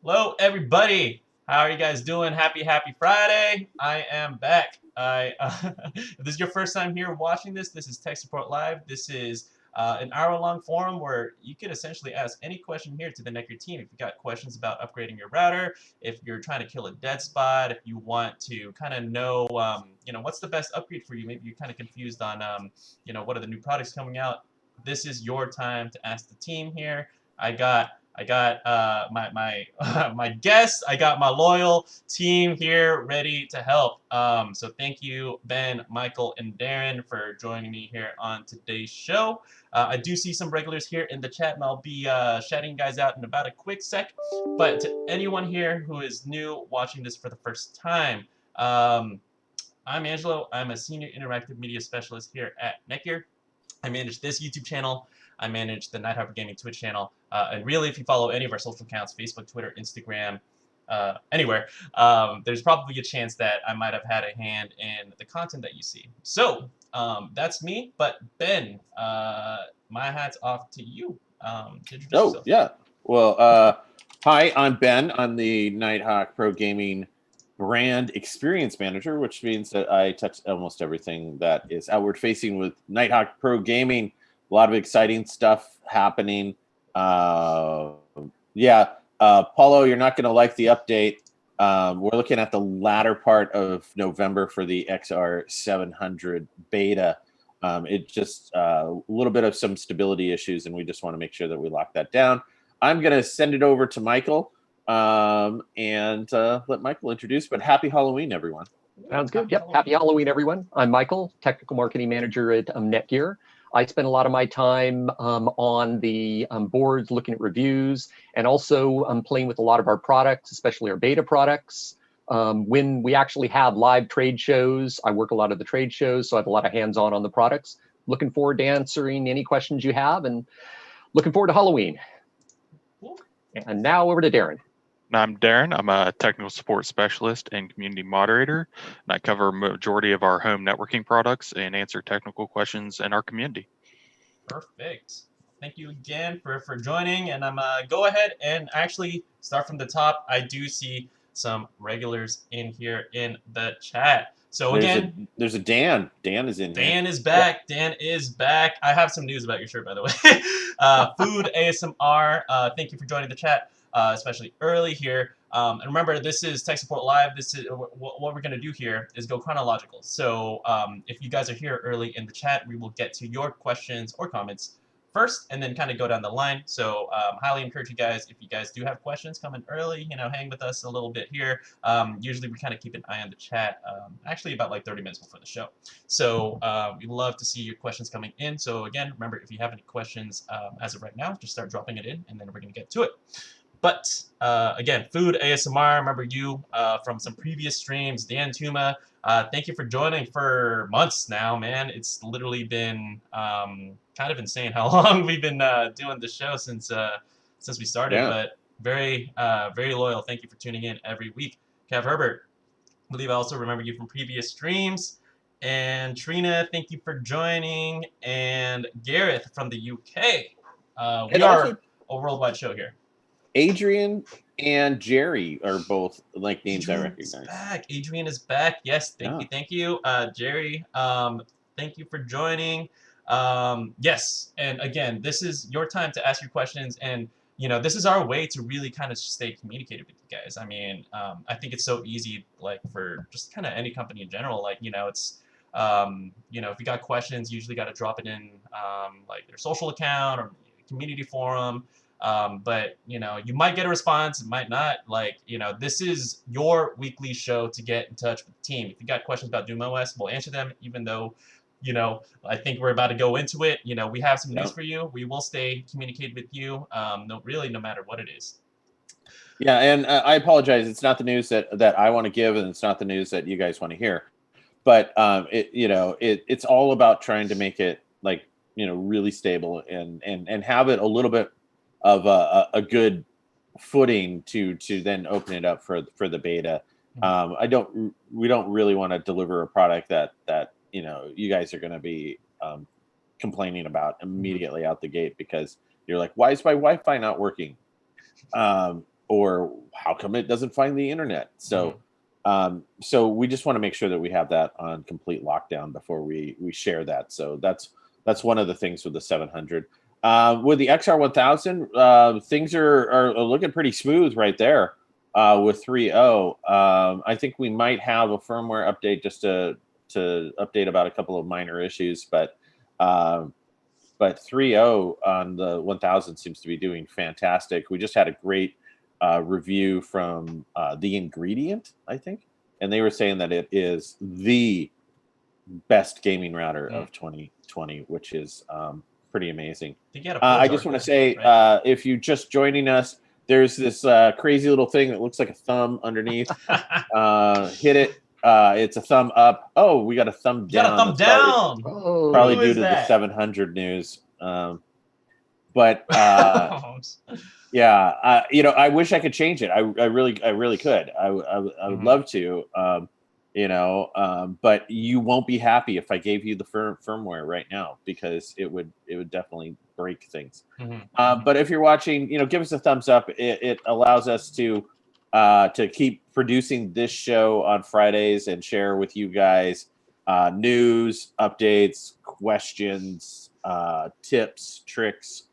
Hello, everybody. How are you guys doing? Happy Friday. I am back. If this is your first time here watching this is Tech Support Live. This is an hour-long forum where you can essentially ask any question here to the Netgear team. If you got questions about upgrading your router, if you're trying to kill a dead spot, if you want to kind of know, what's the best upgrade for you. Maybe you're kind of confused on, what are the new products coming out. This is your time to ask the team here. I got my my guests. I got my loyal team here ready to help. So thank you, Ben, Michael, and Darren for joining me here on today's show. I do see some regulars here in the chat, and I'll be shouting you guys out in about a quick sec. But to anyone here who is new watching this for the first time, I'm Angelo. I'm a senior interactive media specialist here at Netgear. I manage this YouTube channel. I manage the Nighthawk Gaming Twitch channel. And really, if you follow any of our social accounts, Facebook, Twitter, Instagram, anywhere, there's probably a chance that I might have had a hand in the content that you see. So that's me. But Ben, my hat's off to you. To introduce yourself. Yeah. Well, hi, I'm Ben. I'm the Nighthawk Pro Gaming brand experience manager, which means that I touch almost everything that is outward facing with Nighthawk Pro Gaming. A lot of exciting stuff happening. Paulo, you're not going to like the update. We're looking at the latter part of November for the XR700 beta. It just a little bit of some stability issues, and we just want to make sure that we lock that down. I'm going to send it over to Michael and let Michael introduce, but happy Halloween, everyone. Sounds good. Yep. Happy Halloween, everyone. I'm Michael, technical marketing manager at Netgear. I spend a lot of my time on the boards looking at reviews, and also playing with a lot of our products, especially our beta products. When we actually have live trade shows, I work a lot of the trade shows, so I have a lot of hands-on on the products. Looking forward to answering any questions you have, and looking forward to Halloween. Cool. And now over to Darren. I'm Darren. I'm a technical support specialist and community moderator, and I cover a majority of our home networking products and answer technical questions in our community. Perfect. Thank you again for joining, and I'm go ahead and actually start from the top. I do see some regulars in here in the chat. So there's a Dan. Dan is in here. Dan is back. Yep. Dan is back. I have some news about your shirt, by the way. Food ASMR. Thank you for joining the chat. Especially early here. And remember, this is Tech Support Live. This is what we're going to do here is go chronological. So if you guys are here early in the chat, we will get to your questions or comments first, and then kind of go down the line. So highly encourage you guys, if you guys do have questions, come in early, hang with us a little bit here. Usually we kind of keep an eye on the chat, actually about like 30 minutes before the show. So we'd love to see your questions coming in. So again, remember, if you have any questions as of right now, just start dropping it in, and then we're going to get to it. But again, Food ASMR, remember you from some previous streams, Dan Tuma. Thank you for joining for months now, man. It's literally been kind of insane how long we've been doing the show since we started. Yeah. But very loyal. Thank you for tuning in every week. Kev Herbert, I believe I also remember you from previous streams. And Trina, thank you for joining. And Gareth from the UK. We are a worldwide show here. Adrian and Jerry are both like names Adrian I recognize. Back. Adrian is back. Yes, thank you. Jerry, thank you for joining. Yes, and again, this is your time to ask your questions, and this is our way to really kind of stay communicated with you guys. I mean, I think it's so easy, like for just kind of any company in general. Like it's if you got questions, you usually got to drop it in like their social account or community forum. But you might get a response, it might not. Like this is your weekly show to get in touch with the team. If you got questions about Doom OS, we'll answer them, even though I think we're about to go into it. We have some news for you. We will stay communicated with you, no matter what it is. Yeah, and I apologize, it's not the news that I want to give, and it's not the news that you guys want to hear, but it's all about trying to make it like really stable and have it a little bit of a good footing to then open it up for the beta. We don't really want to deliver a product that you guys are going to be complaining about immediately out the gate, because you're like, why is my Wi-Fi not working? or how come it doesn't find the internet? So, so we just want to make sure that we have that on complete lockdown before we share that. So that's one of the things with the 700. With the XR1000, things are looking pretty smooth right there with 3.0. I think we might have a firmware update just to update about a couple of minor issues, but 3.0 on the 1000 seems to be doing fantastic. We just had a great review from The Ingredient, I think, and they were saying that it is the best gaming router of 2020, which is pretty amazing. I just want to say, right? If you're just joining us, there's this crazy little thing that looks like a thumb underneath. Hit it. It's a thumb up. Oh, we got a thumb down. Got a thumb down. Probably due to the 700 news. But yeah, you know, I wish I could change it. I really could. I would love to. You know, but you won't be happy if I gave you the firmware right now, because it would definitely break things. But if you're watching, you know, give us a thumbs up. It allows us to keep producing this show on Fridays and share with you guys news, updates, questions, tips, tricks,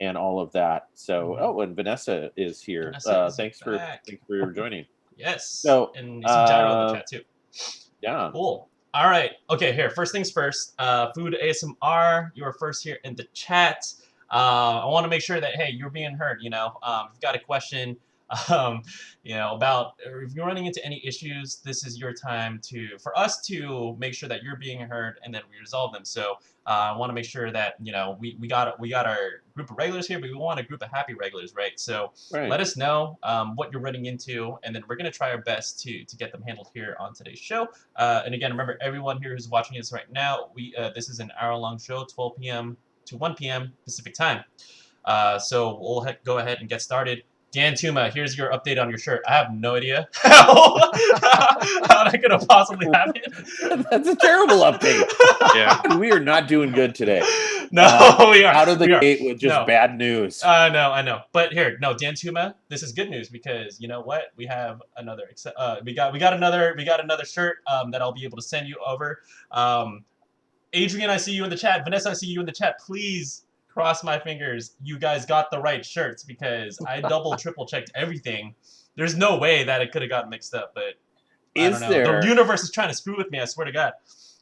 and all of that. So, oh, and Vanessa is here. Thanks for joining. Yes. So, and some gyro in the chat too. Yeah. Cool. All right. Okay. Here. First things first. Food ASMR. You were first here in the chat. I want to make sure that, hey, you're being heard. You know, if you've got a question, you know, about, or if you're running into any issues, this is your time for us to make sure that you're being heard and then we resolve them. So I want to make sure that, you know, we got our group of regulars here, but we want a group of happy regulars, right? So let us know what you're running into, and then we're going to try our best to get them handled here on today's show. And again, remember, everyone here who's watching this right now, this is an hour-long show, 12 p.m. to 1 p.m. Pacific time. So we'll go ahead and get started. Dan Tuma, here's your update on your shirt. I have no idea how that could have possibly happened. That's a terrible update. Yeah, we are not doing good today. No, we are out of the gate with just bad news. I know. But here, no, Dan Tuma, this is good news, because you know what? We have another. We got another shirt that I'll be able to send you over. Adrian, I see you in the chat. Vanessa, I see you in the chat. Please cross my fingers you guys got the right shirts, because I triple checked everything. There's no way that it could have gotten mixed up, but I don't know. The universe is trying to screw with me, I swear to God.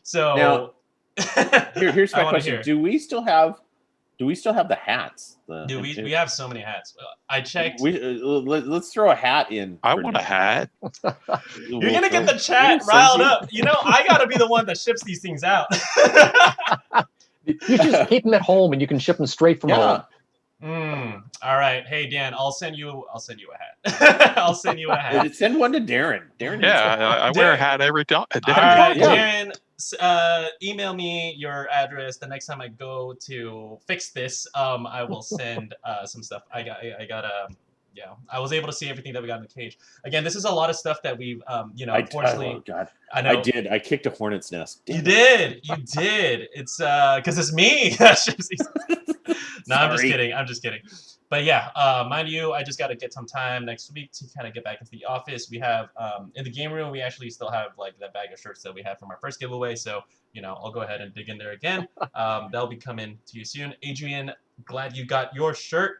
So now, here's my question. Do we still have the hats? We have so many hats. I checked. Let's throw a hat in. I want a hat. You're gonna get the chat riled up. You know, I gotta be the one that ships these things out. You just keep them at home and you can ship them straight from home. All right. Hey, Dan, I'll send you a hat. I'll send you a hat. Send one to Darren. Darren. Yeah, I wear a hat every day. All right, Darren, email me your address. The next time I go to fix this, I will send some stuff. Yeah, I was able to see everything that we got in the cage. Again, this is a lot of stuff that we've, you know, unfortunately. Oh God, I know. I did. I kicked a hornet's nest. You did. It's because it's me. No, I'm just kidding. But yeah, mind you, I just got to get some time next week to kind of get back into the office. We have in the game room, we actually still have like that bag of shirts that we had from our first giveaway. So you know, I'll go ahead and dig in there again. That'll be coming to you soon. Adrian, glad you got your shirt.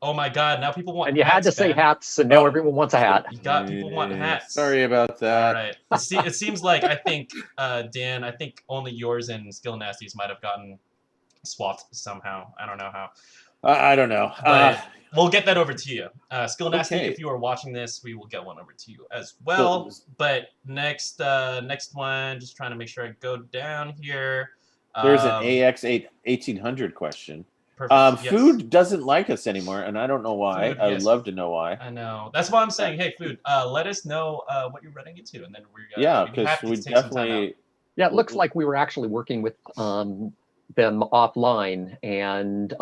Oh my God! Now people want. And you had to say hats, and now everyone wants a hat. You got people want hats. Sorry about that. All right. It seems like Dan, I think only yours and Skill Nasties might have gotten swapped somehow. I don't know how. I don't know. But we'll get that over to you. Skill Nasty, if you are watching this, we will get one over to you as well. But next one, just trying to make sure I go down here. There's an AX 1800 question. Perfect. Food doesn't like us anymore, and I don't know why. I would love to know why. I know. That's why I'm saying, hey, Food, let us know what you're running into, and then we're because we definitely. Yeah, it looks like we were actually working with them offline, and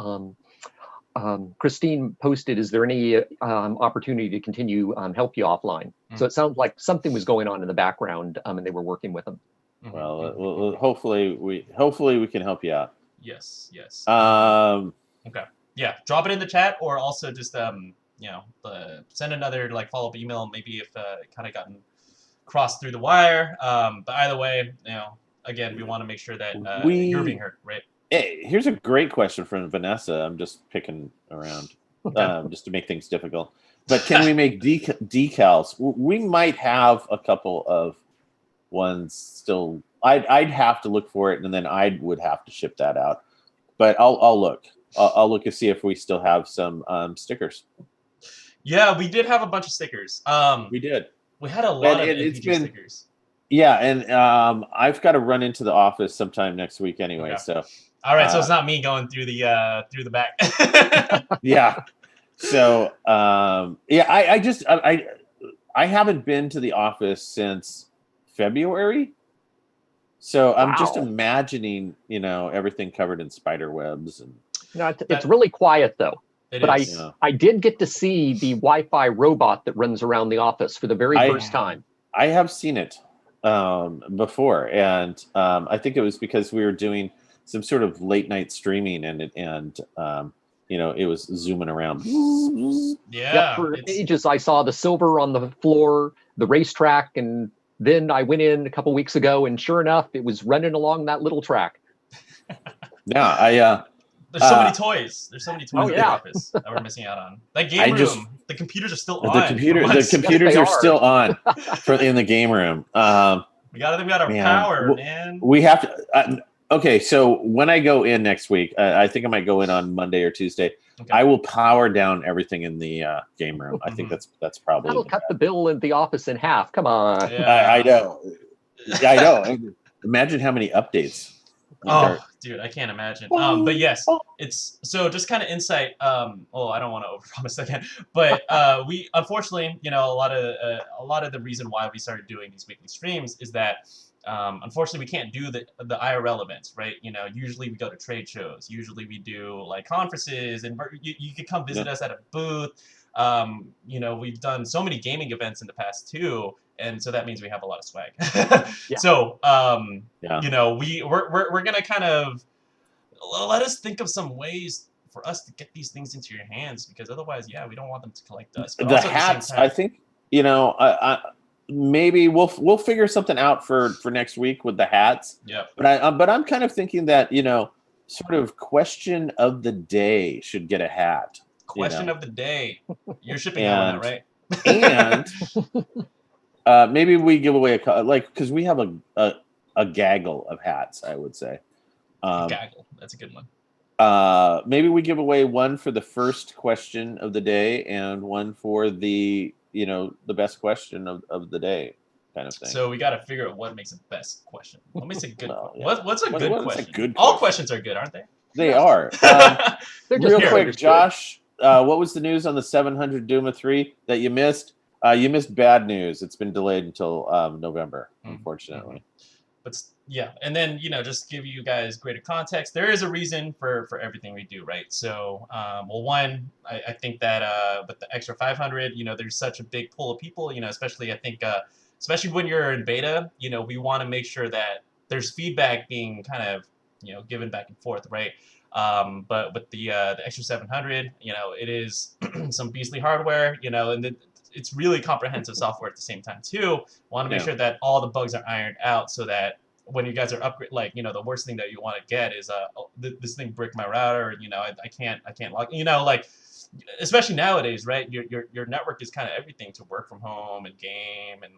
Christine posted, "Is there any opportunity to continue help you offline?" So it sounds like something was going on in the background, and they were working with them. Well, hopefully we can help you out. Yes. Okay. Yeah, drop it in the chat, or also just send another like follow-up email, maybe if it kind of gotten crossed through the wire. But either way, again, we want to make sure that you're being heard, right? Hey, here's a great question from Vanessa. I'm just picking around just to make things difficult. But can we make decals? We might have a couple of ones still. I'd have to look for it, and then I would have to ship that out. But I'll look. I'll look and see if we still have some stickers. Yeah, we did have a bunch of stickers. We did. We had a lot of it's NPG stickers. Yeah, and I've got to run into the office sometime next week anyway. Okay. So. All right, so it's not me going through the back. Yeah. So I haven't been to the office since February. So I'm just imagining, everything covered in spider webs and. No, it's really quiet though. But I did get to see the Wi-Fi robot that runs around the office for the very first time. I have seen it before, and I think it was because we were doing some sort of late night streaming, and it was zooming around. Yeah. For ages, I saw the silver on the floor, the racetrack, and then I went in a couple weeks ago, and sure enough, it was running along that little track. Yeah, There's so many toys. There's so many toys in the office that we're missing out on. That game room, the computers are still on. The computers are still on in the game room. We got our power, man. We have to. Okay, so when I go in next week, I think I might go in on Monday or Tuesday. Okay. I will power down everything in the game room. I think that's probably. That'll cut the bill in the office in half. Come on. Yeah. I know. I know. Imagine how many updates. Dude, I can't imagine. But yes, it's so just kind of insight. I don't want to overpromise again, but we unfortunately, a lot of the reason why we started doing these weekly streams is that unfortunately we can't do the IRL events, right? Usually we go to trade shows. Usually we do like conferences, and you could come visit us at a booth. We've done so many gaming events in the past too. And so that means we have a lot of swag. So, we're gonna kind of let us think of some ways for us to get these things into your hands, because otherwise, we don't want them to collect dust. But the hats, I think, maybe we'll figure something out for next week with the hats. Yeah. But I'm kind of thinking that sort of question of the day should get a hat. Question of the day. You're shipping that one out, right? And maybe we give away because we have a gaggle of hats, I would say. Gaggle, that's a good one. Maybe we give away one for the first question of the day and one for the best question of the day kind of thing. So we got to figure out what makes a best question. What makes a good what's a good question? All questions are good, aren't they? They are. Real quick, Josh, what was the news on the 700 Duma 3 that you missed? You missed bad news. It's been delayed until November, unfortunately. But and then just give you guys greater context. There is a reason for everything we do, right? So, one, I think that with the extra 500, there's such a big pool of people, especially I think, especially when you're in beta, we want to make sure that there's feedback being kind of given back and forth, right? But with the extra 700, it is some beastly hardware, and it's really comprehensive software at the same time too. Want to make sure that all the bugs are ironed out, so that when you guys are upgrade, the worst thing that you want to get is this thing bricked my router. I can't log. Especially nowadays, right? Your network is kind of everything to work from home and game, and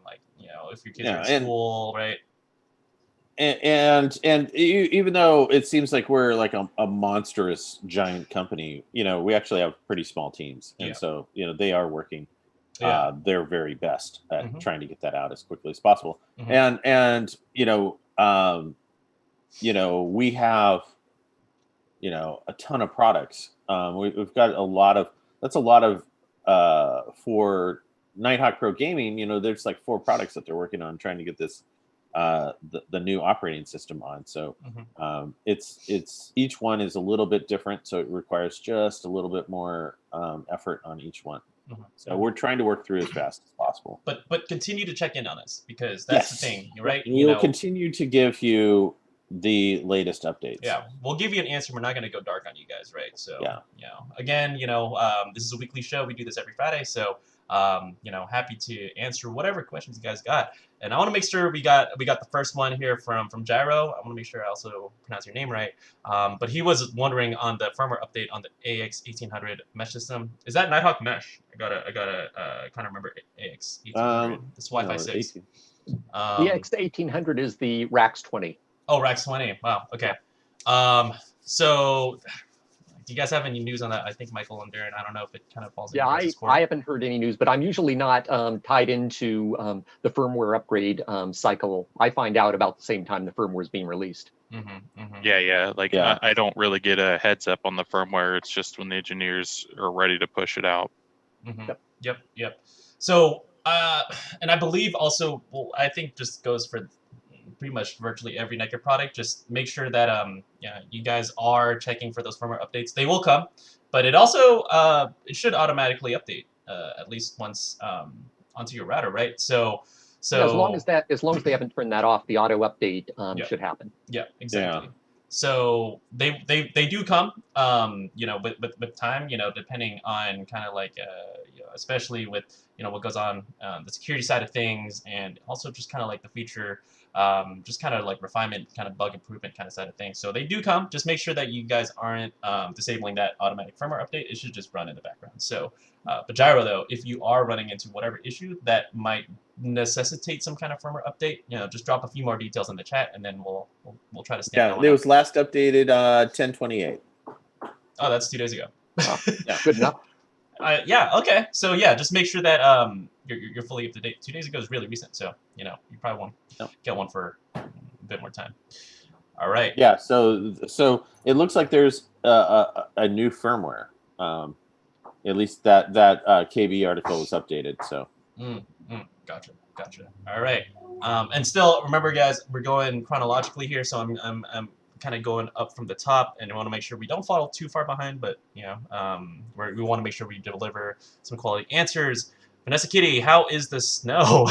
if your kids are in school, right? And even though it seems like we're like a monstrous giant company, we actually have pretty small teams, and so they are working their very best at trying to get that out as quickly as possible. And we have a ton of products. We've got a lot of for Nighthawk Pro Gaming. There's like 4 products that they're working on trying to get this the new operating system on. So it's each one is a little bit different, so it requires just a little bit more effort on each one. So we're trying to work through as fast as possible. But continue to check in on us, because that's the thing, right? We'll continue to give you the latest updates. Yeah, we'll give you an answer. We're not going to go dark on you guys, right? So, Yeah. Again, this is a weekly show. We do this every Friday, so happy to answer whatever questions you guys got. And I want to make sure we got the first one here from Gyro. I want to make sure I also pronounce your name right. But he was wondering on the firmware update on the AX1800 mesh system. Is that Nighthawk mesh? I gotta kind of remember AX1800. It's Wi-Fi 6. The AX1800 is the RAX 20. Oh, Rax 20. Wow. Okay. So do you guys have any news on that? I think Michael and Darren, I don't know if it kind of falls in your guys' court. I haven't heard any news, but I'm usually not tied into the firmware upgrade cycle. I find out about the same time the firmware is being released. Yeah. I don't really get a heads up on the firmware. It's just when the engineers are ready to push it out. Yep. So, and I believe also, I think just goes for pretty much virtually every Netgear product. Just make sure that you guys are checking for those firmware updates. They will come, but it also it should automatically update at least once onto your router, right? So yeah, as long as they haven't turned that off, the auto update should happen. Yeah, exactly. Yeah. So they do come, with time, depending on kind of like, especially with, what goes on the security side of things, and also just kind of like the feature, just kind of like refinement, kind of bug improvement kind of side of things. So they do come. Just make sure that you guys aren't disabling that automatic firmware update. It should just run in the background. So, but Gyro though, if you are running into whatever issue that might necessitate some kind of firmware update, just drop a few more details in the chat, and then we'll try to stand. Yeah, it was last updated 10/28. Oh, that's 2 days ago. Oh, yeah, good enough. Yeah. Okay. So yeah, just make sure that you're fully up to date. 2 days ago is really recent, so you probably want to get one for a bit more time. All right. Yeah. So it looks like there's a new firmware. At least that KB article was updated. So. Gotcha. All right. And still, remember, guys, we're going chronologically here, so I'm kind of going up from the top, and we want to make sure we don't fall too far behind, but we want to make sure we deliver some quality answers. Vanessa Kitty, how is the snow?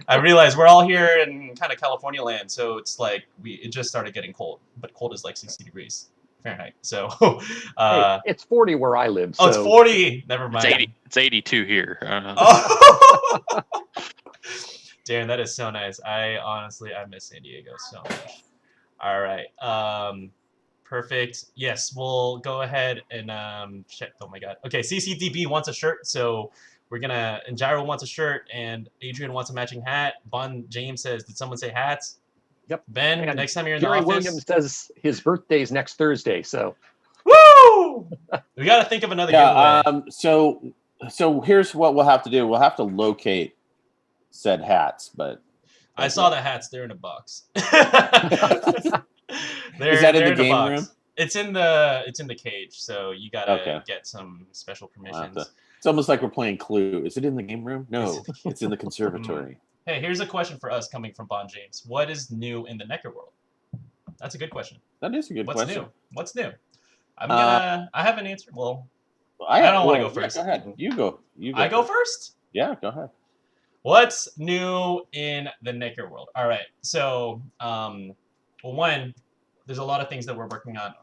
I realize we're all here in kind of California land, so it's like it just started getting cold, but cold is like 60 degrees Fahrenheit. So hey, it's 40 where I live. Oh, it's 40. Never mind. It's 82 here. Oh. Darren, that is so nice. I miss San Diego so much. All right. Perfect. Yes, we'll go ahead and check. Oh my God. Okay, CCDB wants a shirt, so we're gonna. And Gyro wants a shirt, and Adrian wants a matching hat. Bon James says, "Did someone say hats?" Yep. Ben, and next time you're in Gary the office. Williams says his birthday's next Thursday, so. Woo! We got to think of another giveaway. So here's what we'll have to do. We'll have to locate said hats, but I saw the hats. They're in a box. Is that in the game room? It's in the cage, so you gotta get some special permissions. It's almost like we're playing Clue. Is it in the game room? No, it's in the conservatory. Hey, here's a question for us coming from Bon James. What is new in the Netgear world? That's a good question. That is a good question. What's new? I have an answer. Well, I don't want to go first. Go ahead. You go. I go first? Yeah, go ahead. What's new in the Netgear world? All right. So, one, there's a lot of things that we're working on.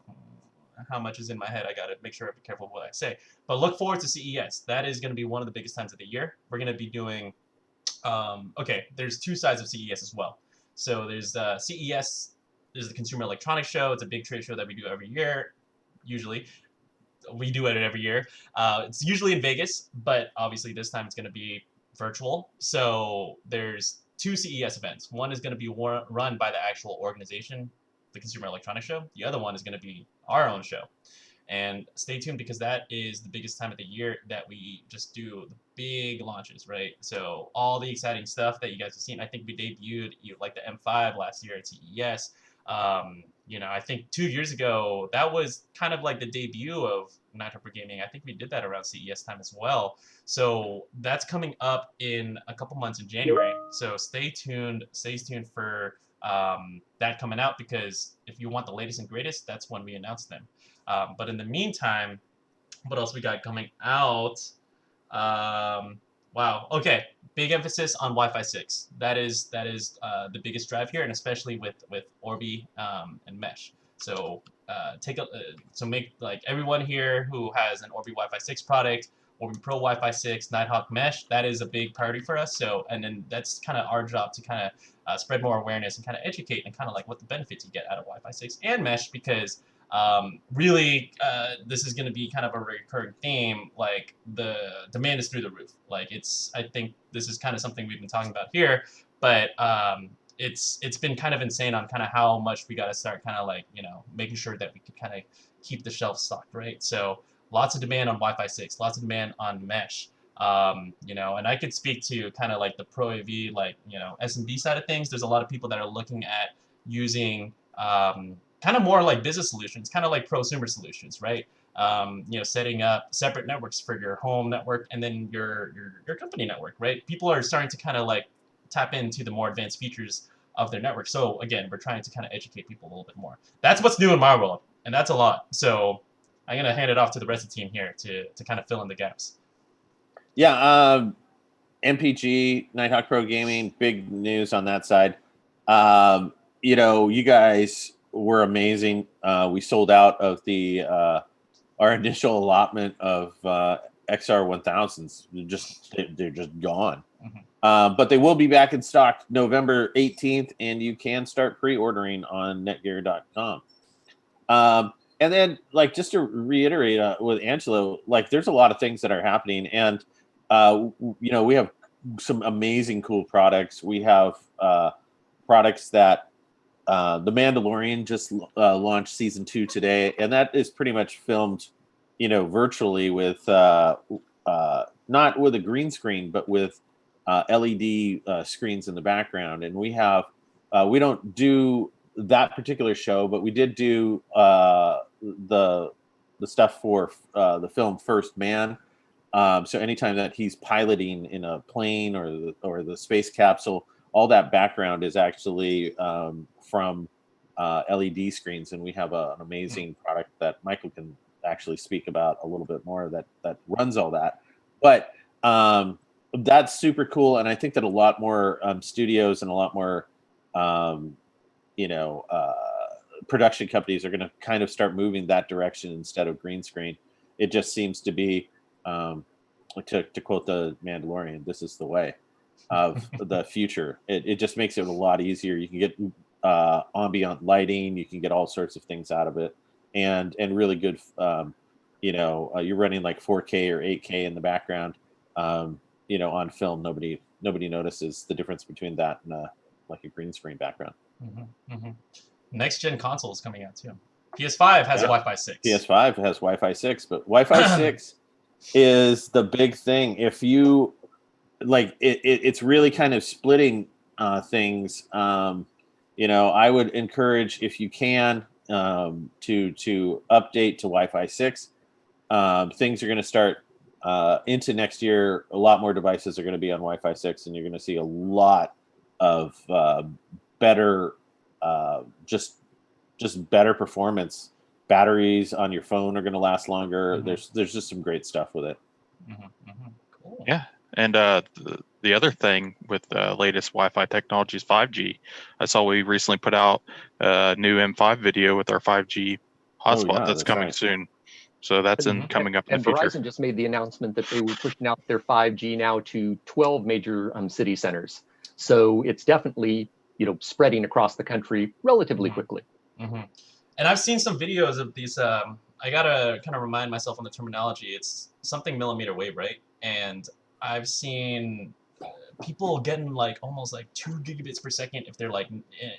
How much is in my head? I got to make sure I be careful what I say. But look forward to CES. That is going to be one of the biggest times of the year. We're going to be doing, there's two sides of CES as well. So there's CES, there's the Consumer Electronics Show. It's a big trade show that we do every year, usually. We do it every year. It's usually in Vegas, but obviously this time it's going to be virtual. So there's two CES events. One is going to be run by the actual organization, the Consumer Electronics Show. The other one is going to be our own show. And stay tuned, because that is the biggest time of the year that we just do the big launches, right? So all the exciting stuff that you guys have seen. I think we debuted like the M5 last year at CES. I think 2 years ago, that was kind of like the debut of Nitro Gaming. I think we did that around CES time as well. So that's coming up in a couple months in January. So stay tuned. Stay tuned for that coming out, because if you want the latest and greatest, that's when we announce them. But in the meantime, what else we got coming out? Wow. Okay. Big emphasis on Wi-Fi 6. That is the biggest drive here, and especially with Orbi and Mesh. So so make like everyone here who has an Orbi Wi-Fi 6 product, Orbi Pro Wi-Fi 6, Nighthawk Mesh. That is a big priority for us. So and then that's kind of our job to kind of spread more awareness and kind of educate and kind of like what the benefits you get out of Wi-Fi 6 and Mesh because really, this is going to be kind of a recurring theme. Like the demand is through the roof. Like I think this is kind of something we've been talking about here, but it's been kind of insane on kind of how much we got to start kind of like making sure that we could kind of keep the shelves stocked, right? So lots of demand on Wi-Fi 6, lots of demand on Mesh. And I could speak to kind of like the Pro AV, like SMB side of things. There's a lot of people that are looking at using kind of more like business solutions, kind of like prosumer solutions, right? Setting up separate networks for your home network and then your company network, right? People are starting to kind of like tap into the more advanced features of their network. So again, we're trying to kind of educate people a little bit more. That's what's new in my world, and that's a lot. So I'm gonna hand it off to the rest of the team here to kind of fill in the gaps. Yeah, MPG, Nighthawk Pro Gaming, big news on that side. You guys were amazing. We sold out of our initial allotment of XR 1000s. They're just gone. Mm-hmm. But they will be back in stock November 18th, and you can start pre-ordering on netgear.com. And then, like, just to reiterate with Angelo, like, there's a lot of things that are happening, and we have some amazing, cool products. We have products that The Mandalorian just launched season 2 today, and that is pretty much filmed, virtually with not with a green screen, but with LED screens in the background. And we don't do that particular show, but we did do the stuff for the film First Man. So anytime that he's piloting in a plane or the space capsule, all that background is actually from LED screens, and we have an amazing product that Michael can actually speak about a little bit more that runs all that. But that's super cool, and I think that a lot more studios and a lot more production companies are going to kind of start moving that direction instead of green screen. It just seems to be, to quote the Mandalorian, "This is the way of the future." It just makes it a lot easier. You can get ambient lighting, you can get all sorts of things out of it, and really good. You're running like 4K or 8K in the background. On film, nobody notices the difference between that and like a green screen background. Mm-hmm. Mm-hmm. Next gen console is coming out too. PS5 has Wi-Fi 6. PS5 has Wi-Fi 6, but Wi-Fi 6 is the big thing. If you like, it's really kind of splitting things. I would encourage, if you can, to update to Wi-Fi 6. Things are going to start into next year. A lot more devices are going to be on Wi-Fi 6, and you're going to see a lot of better, just better performance. Batteries on your phone are going to last longer. Mm-hmm. There's just some great stuff with it. Mm-hmm. Mm-hmm. Cool. Yeah, and the other thing with the latest Wi-Fi technology is 5G. I saw we recently put out a new M5 video with our 5G hotspot that's coming soon. So that's coming up in the future. And Verizon just made the announcement that they were pushing out their 5G now to 12 major city centers. So it's definitely spreading across the country relatively quickly. Mm-hmm. And I've seen some videos of these. I gotta kind of remind myself on the terminology. It's something millimeter wave, right? And I've seen people getting like almost like 2 gigabits per second if they're like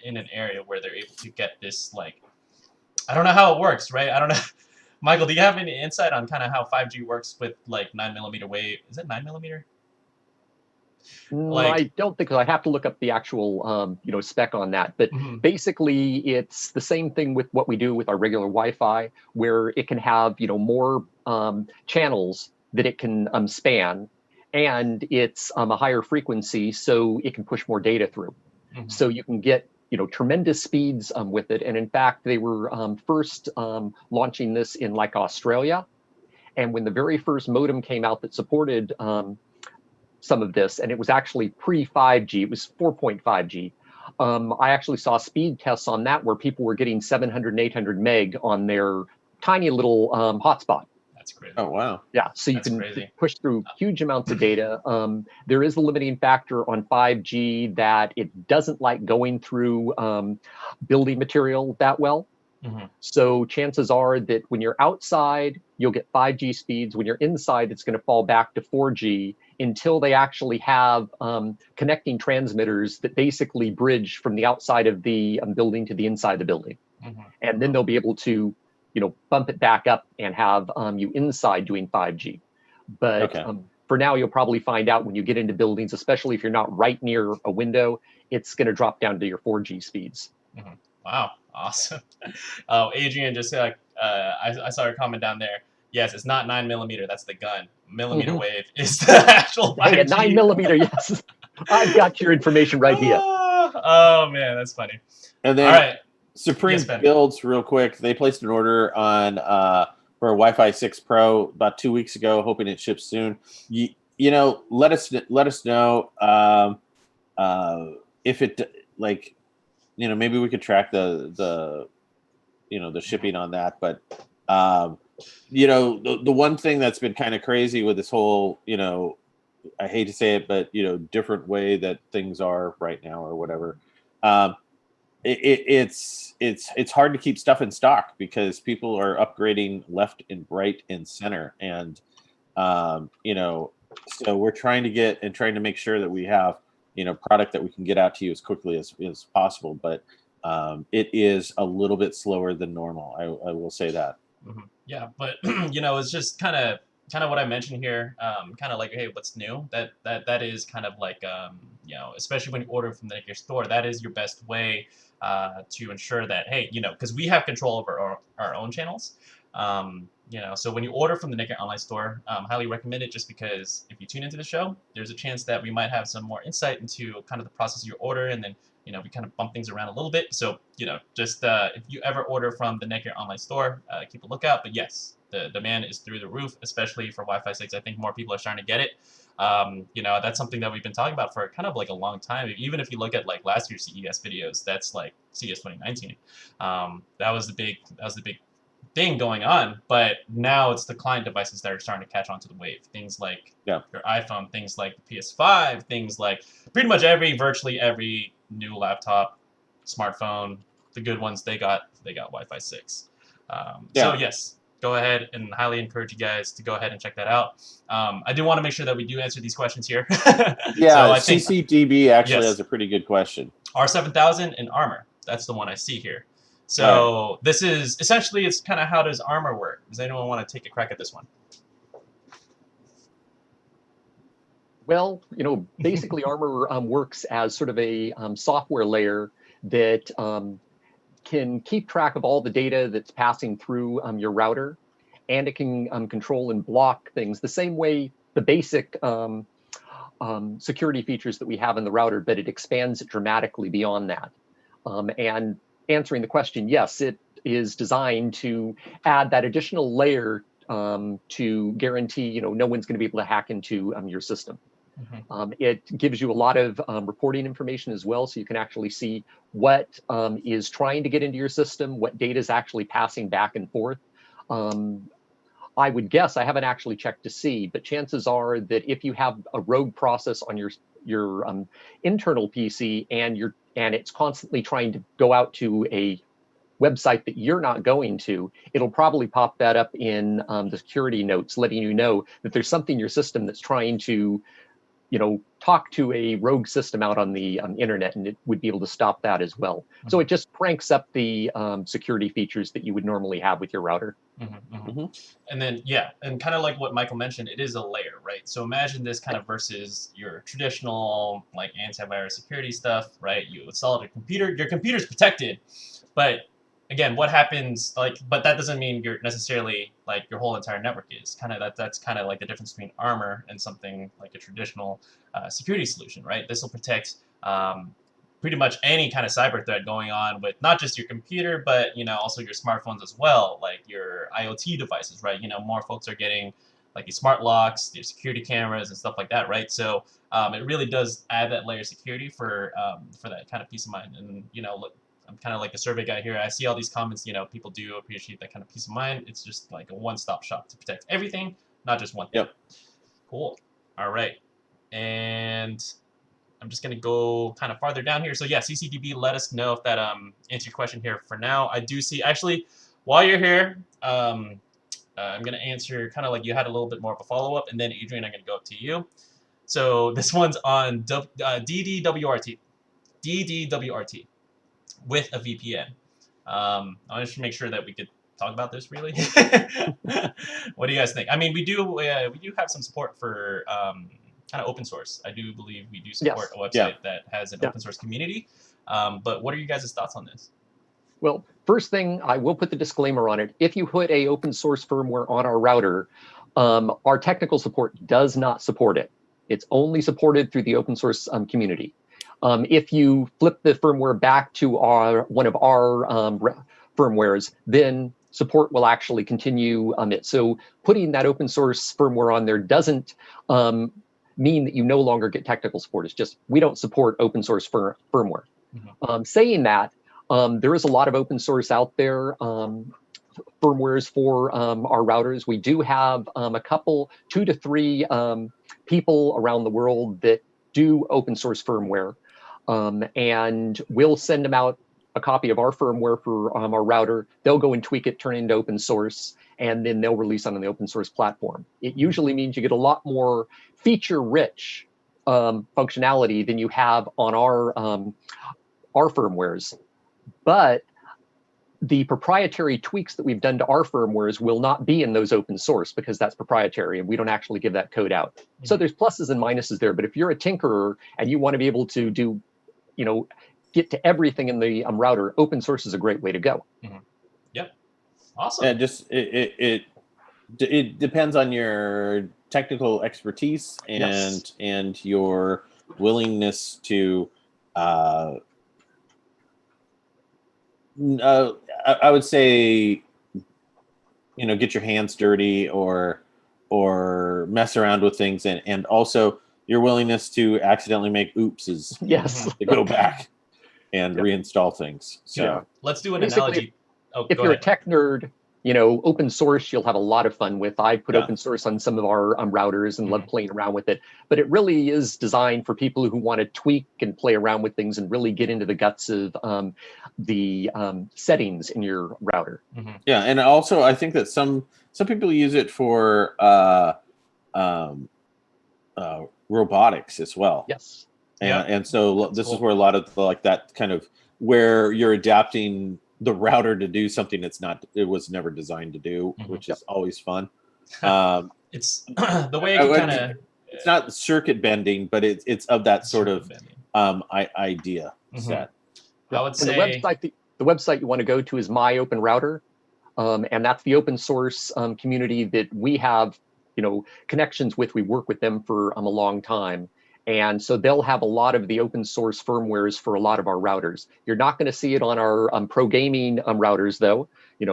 in an area where they're able to get this, like, I don't know how it works, right? I don't know. Michael, do you have any insight on kind of how 5G works with like 9mm wave? Is it 9mm? I don't think so. I have to look up the actual, spec on that. But basically, it's the same thing with what we do with our regular Wi-Fi, where it can have, more channels that it can span, and it's a higher frequency, so it can push more data through. So you can get, tremendous speeds with it. And in fact, they were first launching this in like Australia. And when the very first modem came out that supported some of this, and it was actually pre-5G. It was 4.5G. I actually saw speed tests on that where people were getting 700 and 800 meg on their tiny little hotspot. That's crazy. Oh, wow. Yeah, so you That's can crazy. push through huge amounts of data. There is a limiting factor on 5G that it doesn't like going through building material that well. Mhm. So chances are that when you're outside, you'll get 5G speeds. When you're inside, it's going to fall back to 4G until they actually have connecting transmitters that basically bridge from the outside of the building to the inside of the building. Mhm. And then they'll be able to, bump it back up and have you inside doing 5G. But Okay. for now, you'll probably find out when you get into buildings, especially if you're not right near a window, it's going to drop down to your 4G speeds. Mhm. Wow, awesome. Oh, Adrian just I saw her comment down there. Yes, it's not 9mm. That's the gun. Millimeter Mhm. wave is the actual 5G. Hey, at 9mm, yes. I've got your information right here. Oh man, that's funny. And then All right. Supreme Yes, Ben. Builds, real quick. They placed an order on for a Wi-Fi 6 Pro about 2 weeks ago, hoping it ships soon. Let us know if it maybe we could track the shipping on that. But the one thing that's been kind of crazy with this whole I hate to say it, but different way that things are right now or whatever. It's hard to keep stuff in stock because people are upgrading left and right and center, and so we're trying to make sure that we have product that we can get out to you as quickly as possible. But it is a little bit slower than normal. I will say that. Mhm. Yeah, but it's just kind of what I mentioned here. Kind of like, hey, what's new? That is kind of like especially when you order from the Netgear store, that is your best way to ensure that, hey, because we have control over our own channels. So when you order from the Netgear online store, highly recommend it, just because if you tune into the show, there's a chance that we might have some more insight into kind of the process of your order, and then we kind of bump things around a little bit. So just if you ever order from the Netgear online store, keep a lookout. But yes, the demand is through the roof, especially for Wi-Fi 6. I think more people are starting to get it. That's something that we've been talking about for kind of like a long time. Even if you look at like last year's CES videos, that's like CES 2019. That was the big thing going on. But now it's the client devices that are starting to catch on to the wave. Things like your iPhone, things like the PS5, things like pretty much virtually every new laptop, smartphone, the good ones, they got Wi-Fi 6. So yes, go ahead, and highly encourage you guys to go ahead and check that out. I do want to make sure that we do answer these questions here. Yeah, so I think CCDB actually has a pretty good question. R7000 and Armor. That's the one I see here. So this is essentially, it's kind of, how does Armor work? Does anyone want to take a crack at this one? Well, basically Armor works as sort of a software layer that can keep track of all the data that's passing through your router, and it can control and block things the same way the basic security features that we have in the router, but it expands it dramatically beyond that. And answering the question, yes, it is designed to add that additional layer to guarantee no one's going to be able to hack into your system. Mm-hmm. It gives you a lot of reporting information as well, so you can actually see what is trying to get into your system, what data is actually passing back and forth. I would guess, I haven't actually checked to see, but chances are that if you have a rogue process on your internal PC and it's constantly trying to go out to a website that you're not going to, it'll probably pop that up in the security notes, letting you know that there's something in your system that's trying to talk to a rogue system out on the internet, and it would be able to stop that as well. Mm-hmm. So it just cranks up the security features that you would normally have with your router. Mm-hmm, mm-hmm. And then, and kind of like what Michael mentioned, it is a layer, right? So imagine this kind of versus your traditional like antivirus security stuff, right? You install your computer's protected, but again, what happens, but that doesn't mean you're necessarily, like, your whole entire network is. That's kind of like the difference between Armor and something like a traditional security solution, right? This will protect pretty much any kind of cyber threat going on with not just your computer, but, also your smartphones as well, like your IoT devices, right? More folks are getting like these smart locks, your security cameras, and stuff like that, right? So it really does add that layer of security for that kind of peace of mind. And look, I'm kind of like the survey guy here. I see all these comments. People do appreciate that kind of peace of mind. It's just like a one-stop shop to protect everything, not just one thing. Yep. Cool. All right. And I'm just going to go kind of farther down here. So yeah, CCDB, let us know if that answers your question here. For now, I do see, actually, while you're here, I'm going to answer kind of like you had a little bit more of a follow-up, and then Adrian, I'm going to go up to you. So this one's on DDWRT. DDWRT with a VPN. I want to make sure that we could talk about this, really. What do you guys think? I mean, we do have some support for kind of open source. I do believe we do support a website that has an open source community. But what are you guys' thoughts on this? Well, first thing, I will put the disclaimer on it. If you put a open source firmware on our router, our technical support does not support it. It's only supported through the open source community. If you flip the firmware back to one of our firmwares, then support will actually continue it. So putting that open source firmware on there doesn't mean that you no longer get technical support. It's just we don't support open source firmware. Saying that, there is a lot of open source out there, firmwares for our routers. We do have a couple, 2 to 3 people around the world that do open source firmware. And we'll send them out a copy of our firmware for our router. They'll go and tweak it, turn it into open source, and then they'll release it on the open source platform. It usually means you get a lot more feature-rich functionality than you have on our firmwares. But the proprietary tweaks that we've done to our firmwares will not be in those open source because that's proprietary and we don't actually give that code out. So there's pluses and minuses there. But if you're a tinkerer and you want to be able to do, get to everything in the router, open source is a great way to go. Yep. Awesome. And just it depends on your technical expertise and your willingness to I would say, get your hands dirty or mess around with things, and also your willingness to accidentally make oopses. Yes. To go back and reinstall things. So let's do an basically, analogy. If you're a tech nerd, open source, you'll have a lot of fun with. I put open source on some of our routers and love playing around with it. But it really is designed for people who want to tweak and play around with things and really get into the guts of the settings in your router. Yeah, and also I think that some people use it for robotics as well. Yes. And so this is where a lot of that kind of where you're adapting the router to do something it was never designed to do, which is always fun. It's the way it kind of. It's not circuit bending, but it's of that sort of idea set. I would say the website you want to go to is My Open Router, and that's the open source community that we have, connections with. We work with them for a long time. And so they'll have a lot of the open source firmwares for a lot of our routers. You're not going to see it on our pro gaming routers, though.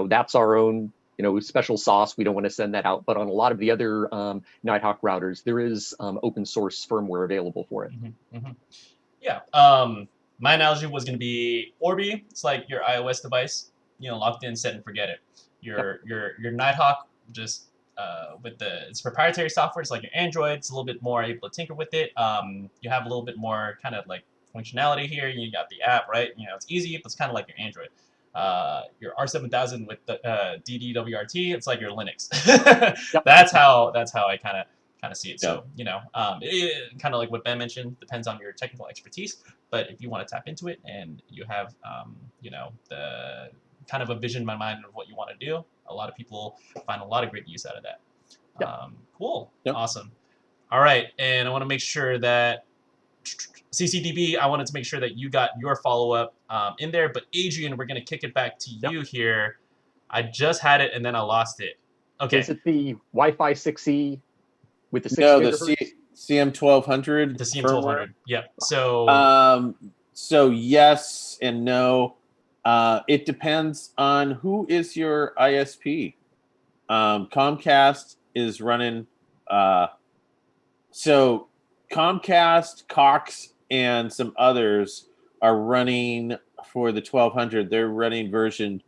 That's our own, special sauce. We don't want to send that out. But on a lot of the other Nighthawk routers, there is open source firmware available for it. Yeah. My analogy was going to be Orbi. It's like your iOS device, locked in, set and forget it. Your Nighthawk just with it's proprietary software. It's like your Android. It's a little bit more able to tinker with it. You have a little bit more kind of like functionality here. You got the app, right? It's easy. It's kind of like your Android. Your R7000 with the DDWRT, it's like your Linux. That's how I kind of see it. So it, kind of like what Ben mentioned, depends on your technical expertise. But if you want to tap into it and you have the kind of a vision in my mind of what you want to do, a lot of people find a lot of great use out of that. Cool. Awesome. All right, and I want to make sure that CCDB, I wanted to make sure that you got your follow-up in there. But Adrian, we're going to kick it back to you here. I just had it and then I lost it. Okay. Is it the Wi-Fi 6E with the 6 the CM1200? The CM1200. Yeah. So. So yes and no. It depends on who is your ISP. Comcast is running So Comcast, Cox, and some others are running for the 1200. They're running version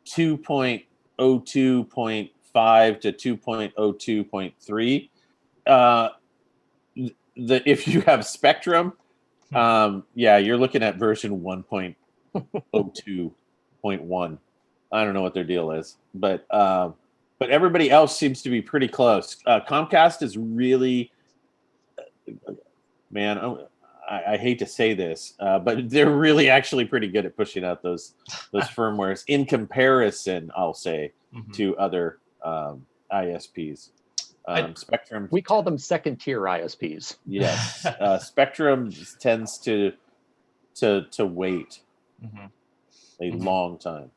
2.02.5 to 2.02.3. If you have Spectrum, you're looking at version 1.02.1. I don't know what their deal is, but everybody else seems to be pretty close. Comcast is really, man, I hate to say this, but they're really actually pretty good at pushing out those firmwares in comparison, I'll say, to other ISPs. Spectrum. We call them second-tier ISPs. Yes, Spectrum tends to wait a long time.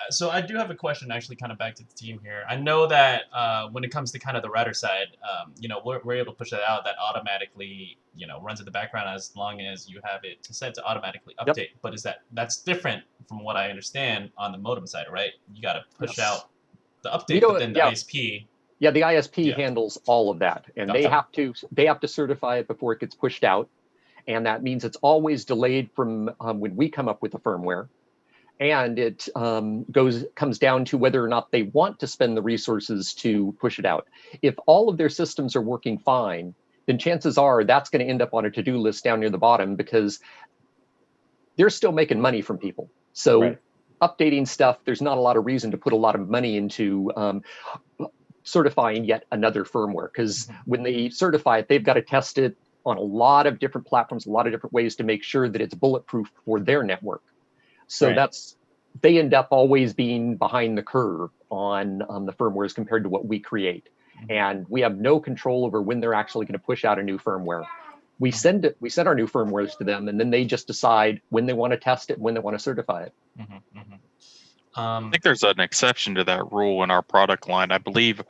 So I do have a question, actually, kind of back to the team here. I know that when it comes to kind of the router side, we're able to push that out. That automatically, runs in the background as long as you have it set to automatically update. Yep. But that's different from what I understand on the modem side, right? You got to push out the update, but then the ISP. Yeah, the ISP handles all of that, and they have to certify it before it gets pushed out, and that means it's always delayed from when we come up with the firmware. And it comes down to whether or not they want to spend the resources to push it out. If all of their systems are working fine, then chances are that's going to end up on a to-do list down near the bottom because they're still making money from people. So updating stuff, there's not a lot of reason to put a lot of money into certifying yet another firmware, because when they certify it, they've got to test it on a lot of different platforms, a lot of different ways to make sure that it's bulletproof for their network. So they end up always being behind the curve on the firmwares compared to what we create. And we have no control over when they're actually going to push out a new firmware. We send our new firmwares to them, and then they just decide when they want to test it, when they want to certify it. I think there's an exception to that rule in our product line. I believe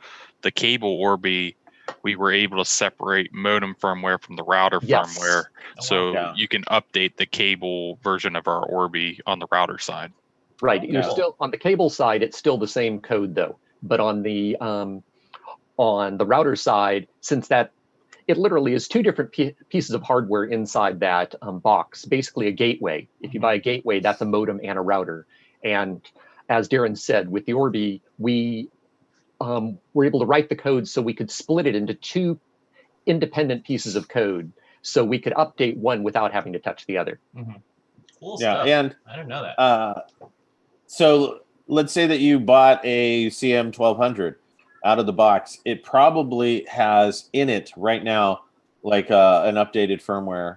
the cable Orbi, we were able to separate modem firmware from the router firmware. So you can update the cable version of our Orbi on the router side. Right. You're still on the cable side, it's still the same code though. But on the router side, since it literally is two different pieces of hardware inside that box, basically a gateway. If you buy a gateway, that's a modem and a router. And as Darren said, with the Orbi, we were able to write the code so we could split it into two independent pieces of code, so we could update one without having to touch the other. Cool stuff. And I didn't know that. So let's say that you bought a CM1200 out of the box. It probably has in it right now like an updated firmware,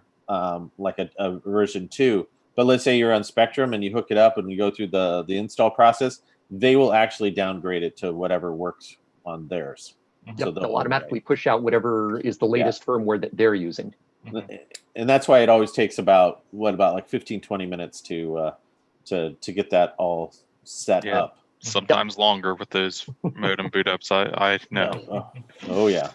like a version 2. But let's say you're on Spectrum and you hook it up and you go through the install process, they will actually downgrade it to whatever works on theirs. So they'll automatically push out whatever is the latest firmware that they're using. And that's why it always takes about like 15-20 minutes to get that all set up. Sometimes longer with those modem boot ups. I know. Oh yeah.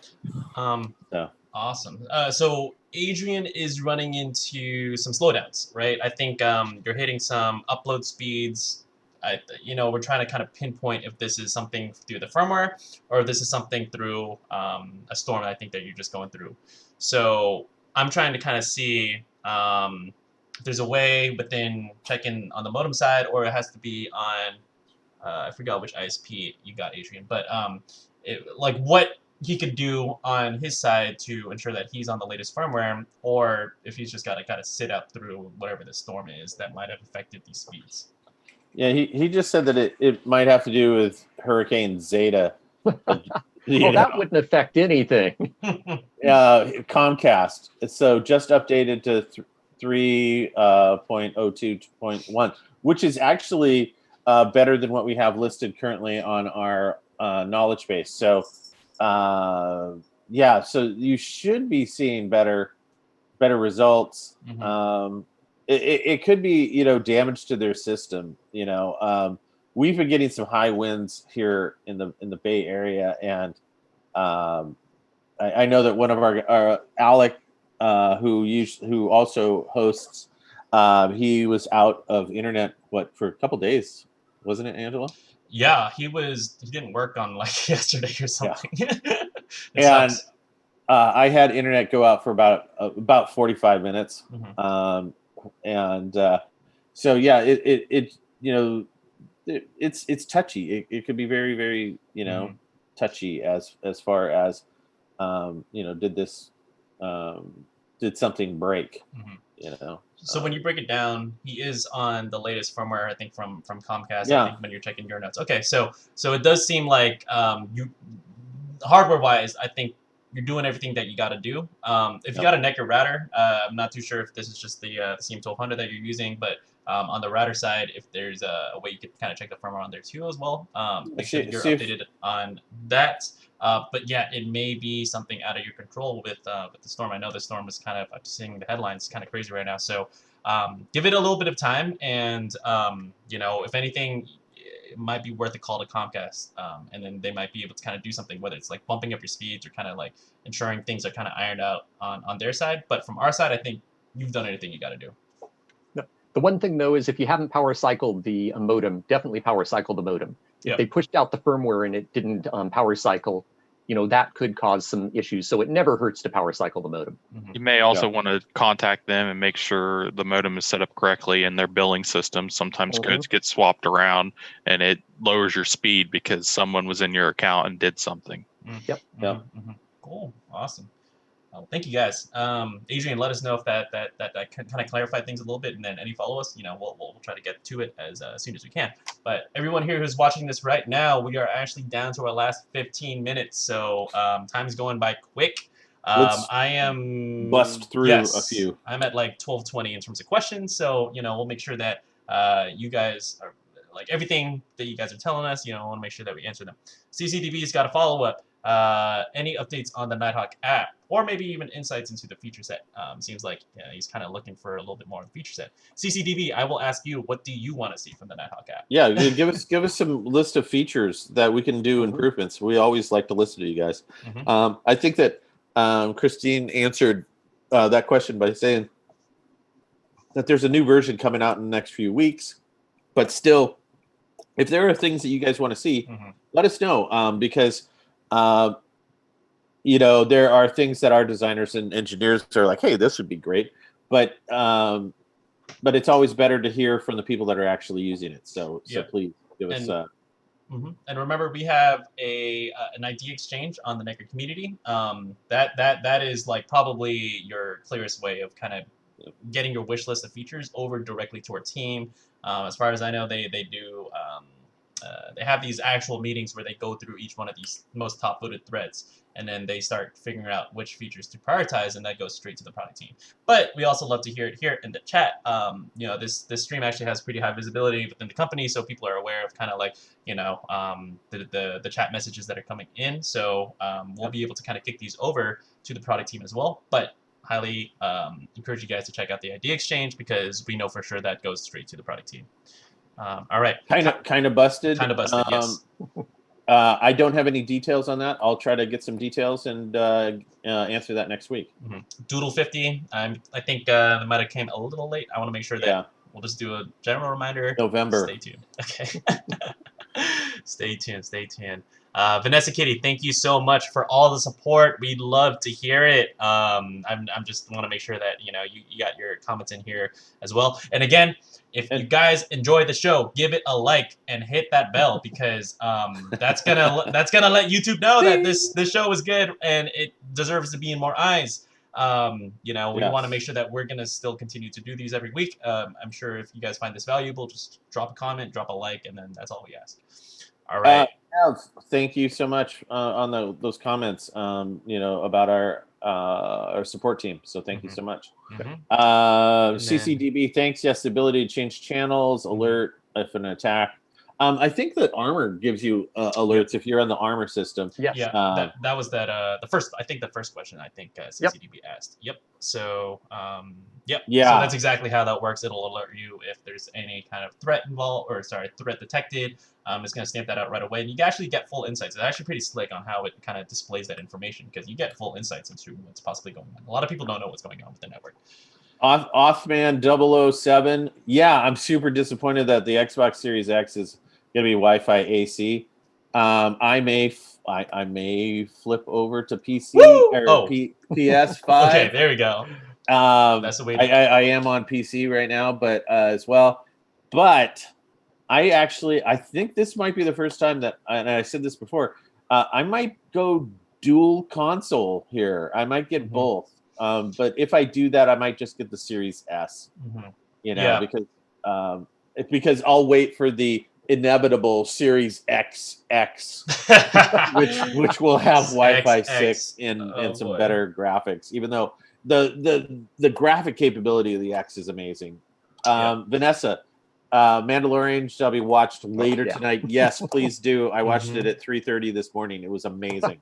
Awesome. So Adrian is running into some slowdowns, right? I think you're hitting some upload speeds. We're trying to kind of pinpoint if this is something through the firmware or if this is something through a storm I think that you're just going through. So I'm trying to kind of see if there's a way within checking on the modem side, or it has to be on, I forgot which ISP you got, Adrian, but like what he could do on his side to ensure that he's on the latest firmware, or if he's just got to kind of sit out through whatever the storm is that might have affected these speeds. Yeah, he just said that it might have to do with Hurricane Zeta. That wouldn't affect anything. Comcast. So just updated to 3.02.1, which is actually better than what we have listed currently on our knowledge base. So so you should be seeing better results. It could be, damage to their system. We've been getting some high winds here in the Bay Area, and I know that one of our Alec, who also hosts, he was out of internet for a couple days, wasn't it, Angela? Yeah, he didn't work on like yesterday or something. It and sucks. I had internet go out for about 45 minutes. Mhm. So yeah, it's touchy. It could be very, very, Mhm. touchy as far as, did something break, Mhm. you know? So when you break it down, he is on the latest firmware, I think from Comcast. I Yeah. think when you're checking your notes. Okay, so it does seem like you hardware wise, I think you're doing everything that you got to do. If you Yep. got a Netgear router, I'm not too sure if this is just the CM1200 that you're using, but on the router side, if there's a way you could kind of check the firmware on there too as well, make sure that you're See if updated on that. But yeah, it may be something out of your control with the storm. I know the storm is kind of, I'm seeing the headlines, kind of crazy right now. So give it a little bit of time, and if anything, it might be worth a call to Comcast, and then they might be able to kind of do something, whether it's like bumping up your speeds or kind of like ensuring things are kind of ironed out on their side. But from our side, I think you've done anything you got to do. The one thing, though, is if you haven't power cycled the modem, definitely power cycle the modem. If Yep. they pushed out the firmware and it didn't power cycle, that could cause some issues. So it never hurts to power cycle the modem. Mhm. You may also want to contact them and make sure the modem is set up correctly in their billing system. Sometimes codes get swapped around and it lowers your speed because someone was in your account and did something. Yep. Cool. Awesome. Well, thank you guys. Adrian, let us know if that kind of clarified things a little bit, and then any follow-us, we'll try to get to it as soon as we can. But everyone here who's watching this right now, we are actually down to our last 15 minutes, so time's going by quick. Let's I am bust through a few. I'm at like 12:20 in terms of questions, so we'll make sure that you guys are like everything that you guys are telling us. I want to make sure that we answer them. CCDB's got a follow-up. Any updates on the Nighthawk app, or maybe even insights into the feature set? Seems like he's kind of looking for a little bit more of the feature set. CCDB, I will ask you, what do you want to see from the Nighthawk app? Yeah, give us some list of features that we can do improvements. We always like to listen to you guys. I think that Christine answered that question by saying that there's a new version coming out in the next few weeks, but still, if there are things that you guys want to see, let us know, because there are things that our designers and engineers are like, hey, this would be great, but it's always better to hear from the people that are actually using it. So please give us. And remember, we have an idea exchange on the Netgear community. That is like probably your clearest way of kind of getting your wish list of features over directly to our team. As far as I know, they do. They have these actual meetings where they go through each one of these most top voted threads, and then they start figuring out which features to prioritize, and that goes straight to the product team. But we also love to hear it here in the chat. This stream actually has pretty high visibility within the company, so people are aware of kind of like the chat messages that are coming in. So we'll be able to kind of kick these over to the product team as well. But highly encourage you guys to check out the idea exchange, because we know for sure that goes straight to the product team. All right. Kind of busted. Yes. I don't have any details on that. I'll try to get some details and answer that next week. Doodle 50. I think that might have came a little late. I want to make sure that we'll just do a general reminder. November. Stay tuned. Okay. Stay tuned. Vanessa Kitty, thank you so much for all the support. We'd love to hear it. I'm just want to make sure that you got your comments in here as well. And again, if you guys enjoy the show, give it a like and hit that bell, because that's gonna let YouTube know that this show is good and it deserves to be in more eyes. We want to make sure that we're gonna still continue to do these every week. I'm sure if you guys find this valuable, just drop a comment, drop a like, and then that's all we ask. All right. Thank you so much on those comments. About our support team. So thank you so much. CCDB, thanks. Yes, the ability to change channels, alert if an attack. I think that Armor gives you alerts if you're on the Armor system. Yes. Yeah, that was the first. I think the first question. I think CCDB asked. Yep. So yep. Yeah. So that's exactly how that works. It'll alert you if there's any kind of threat involved, or threat detected. It's going to stamp that out right away, and you can actually get full insights. It's actually pretty slick on how it kind of displays that information, because you get full insights into what's possibly going on. A lot of people don't know what's going on with the network. Offman 007. Yeah, I'm super disappointed that the Xbox Series X is going to be Wi-Fi AC. I may flip over to PC Woo! or Oh. PS5. Okay, there we go. That's the way I am on PC right now, but as well. But I think this might be the first time that, and I said this before, I might go dual console here. I might get both. But if I do that, I might just get the Series S. Yeah. Because I'll wait for the inevitable Series XX, which will have Wi-Fi 6 and some better graphics. Even though the graphic capability of the X is amazing. Vanessa, Mandalorian shall be watched later tonight. Yes, please do. I watched it at 3:30 this morning. It was amazing.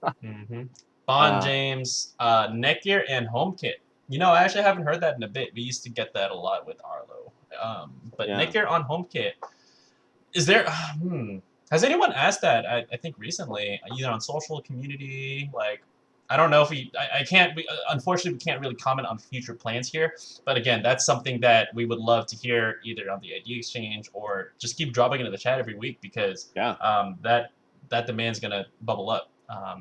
Bond James, Netgear and HomeKit. You know, I actually haven't heard that in a bit. We used to get that a lot with Arlo. But Netgear on HomeKit. Is there? Has anyone asked that? I think recently, either on social community, like. I don't know if I can't, unfortunately, we can't really comment on future plans here. But again, that's something that we would love to hear either on the idea exchange or just keep dropping into the chat every week because that demand's going to bubble up.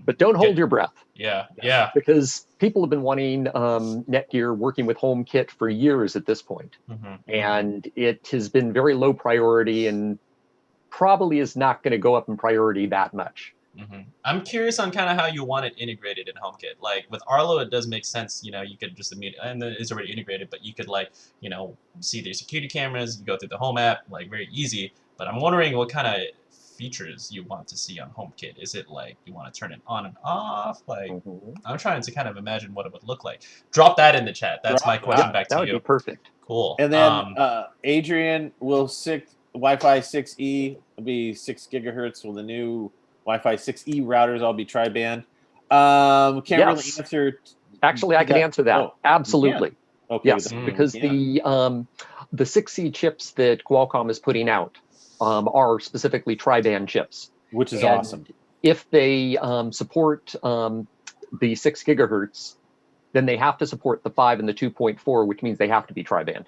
But don't hold your breath. Yeah. Because people have been wanting Netgear working with HomeKit for years at this point. And it has been very low priority and probably is not going to go up in priority that much. I'm curious on kind of how you want it integrated in HomeKit. Like with Arlo, it does make sense. You know, you could just immediately, and it's already integrated, but you could like, you know, see the security cameras, you go through the Home app, like very easy. But I'm wondering what kind of features you want to see on HomeKit. Is it like you want to turn it on and off? Like I'm trying to kind of imagine what it would look like. Drop that in the chat. That's my question back to you. That would be perfect. Cool. And then Adrian, will Wi-Fi 6E be 6 gigahertz? Will the new Wi-Fi 6E routers all be tri-band? Can't really answer. Actually, I can answer that. Oh, absolutely. Okay. Yes, because the 6E chips that Qualcomm is putting out are specifically tri-band chips, which is awesome. If they support the 6 gigahertz, then they have to support the 5 and the 2.4, which means they have to be tri-band.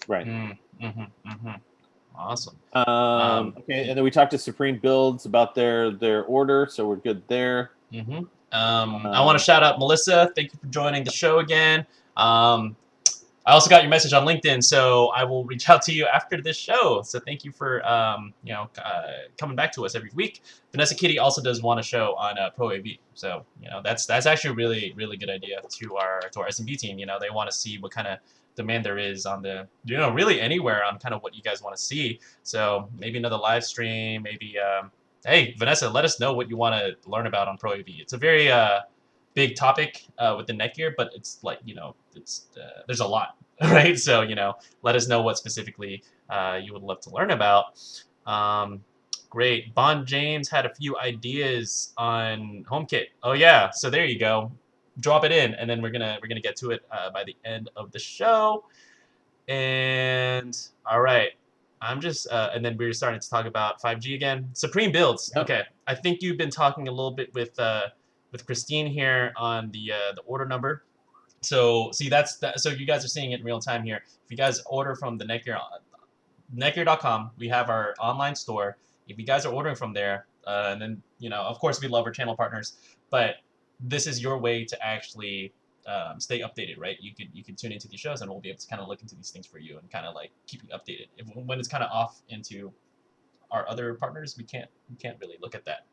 Right. Awesome. Okay, and then we talked to Supreme Builds about their order, so we're good there. I want to shout out Melissa. Thank you for joining the show again. I also got your message on LinkedIn, so I will reach out to you after this show. So thank you for coming back to us every week. Vanessa Kitty also does want a show on Pro AV, so that's actually a really really good idea to our SMB team. You know, they want to see what kind of demand there is on the really anywhere on kind of what you guys want to see. So maybe another live stream, maybe hey Vanessa, let us know what you want to learn about on Pro AV. It's a very big topic with the Netgear, but it's like it's there's a lot, right? So let us know what specifically you would love to learn about. Great. Bond James had a few ideas on HomeKit. Oh yeah, so there you go. Drop it in, and then we're gonna get to it by the end of the show. And all right, I'm just and then we're starting to talk about 5G again. Supreme Builds. Yep. Okay, I think you've been talking a little bit with Christine here on the order number. So see so you guys are seeing it in real time here. If you guys order from the Netgear.com, we have our online store. If you guys are ordering from there, and then of course we love our channel partners, but this is your way to actually stay updated, right? You could tune into these shows, and we'll be able to kind of look into these things for you and kind of like keep you updated. When it's kind of off into our other partners, we can't really look at that.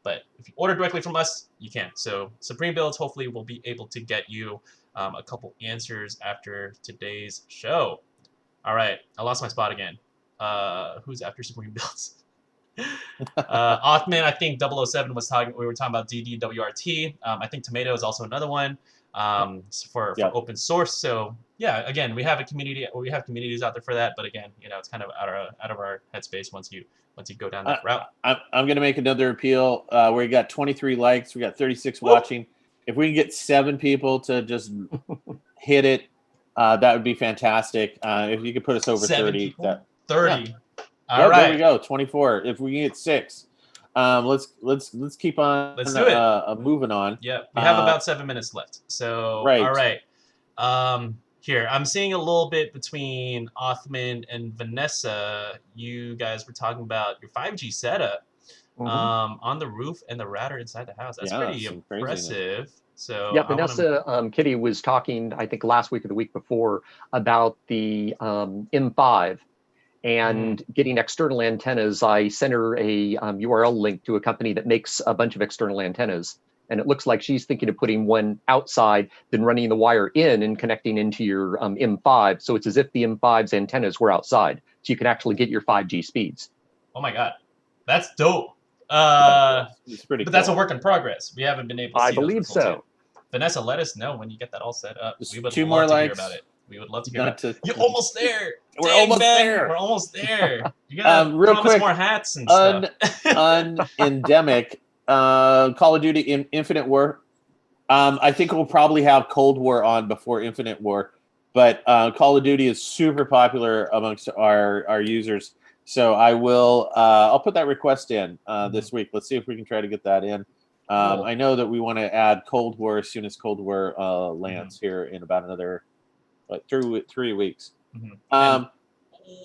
But if you order directly from us, you can. So Supreme Builds, hopefully, will be able to get you a couple answers after today's show. All right, I lost my spot again. Who's after Supreme Builds? Othman, I think 007 was talking. We were talking about DDWRT. I think Tomato is also another one for open source. So yeah, again, we have a community. We have communities out there for that. But again, it's kind of out of our headspace once you go down that route. I'm going to make another appeal. We got 23 likes. We got 36 watching. If we can get 7 people to just hit it, that would be fantastic. If you could put us over 30. 30. Yeah. All right. There we go. 24. If we can get 6, let's keep on. Let's do it. Moving on. Yeah, we have about 7 minutes left. So right. All right. Here I'm seeing a little bit between Othman and Vanessa. You guys were talking about your 5G setup. on the roof and the router inside the house. That's Yeah, pretty some craziness. impressive. So Yeah, I want to. Vanessa Kitty was talking, I think last week or the week before, about the M5 and getting external antennas. I sent her a URL link to a company that makes a bunch of external antennas. And it looks like she's thinking of putting one outside, then running the wire in and connecting into your M5. So it's as if the M5's antennas were outside. So you can actually get your 5G speeds. Oh my God, that's dope. It's pretty But cool. that's a work in progress. We haven't been able to I see those believe results so. yet. Vanessa, let us know when you get that all set up. Just We would 2 love more to hear likes. about it. We would love to hear Not about it. to- You're almost there. We're Dang, almost Ben, there. We're almost there. You gotta Real promise quick, more hats and stuff. Endemic, Call of Duty Infinite War. I think we'll probably have Cold War on before Infinite War, but Call of Duty is super popular amongst our users. So I'll put that request in this week. Let's see if we can try to get that in. Cool. I know that we want to add Cold War as soon as Cold War lands here in about another 3 weeks.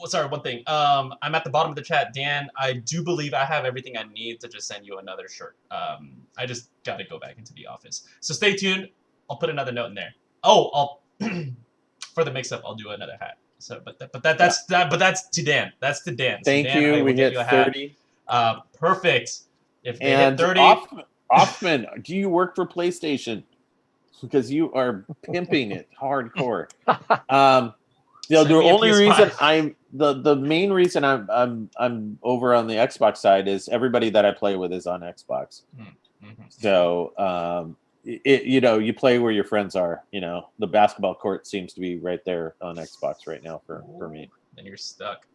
Sorry, one thing. I'm at the bottom of the chat, Dan. I do believe I have everything I need to just send you another shirt. I just got to go back into the office. So stay tuned. I'll put another note in there. Oh, I'll for the mix-up, I'll do another hat. So, but that's to Dan. That's to Dan. So Thank Dan, you. I will We get hit you a hat. 30. Perfect. If they And hit 30, Offman, do you work for PlayStation? Because you are pimping it hardcore. The Send me a only PS5. reason the main reason I'm over on the Xbox side is everybody that I play with is on Xbox. So you play where your friends are. The basketball court seems to be right there on Xbox right now for me. Then you're stuck.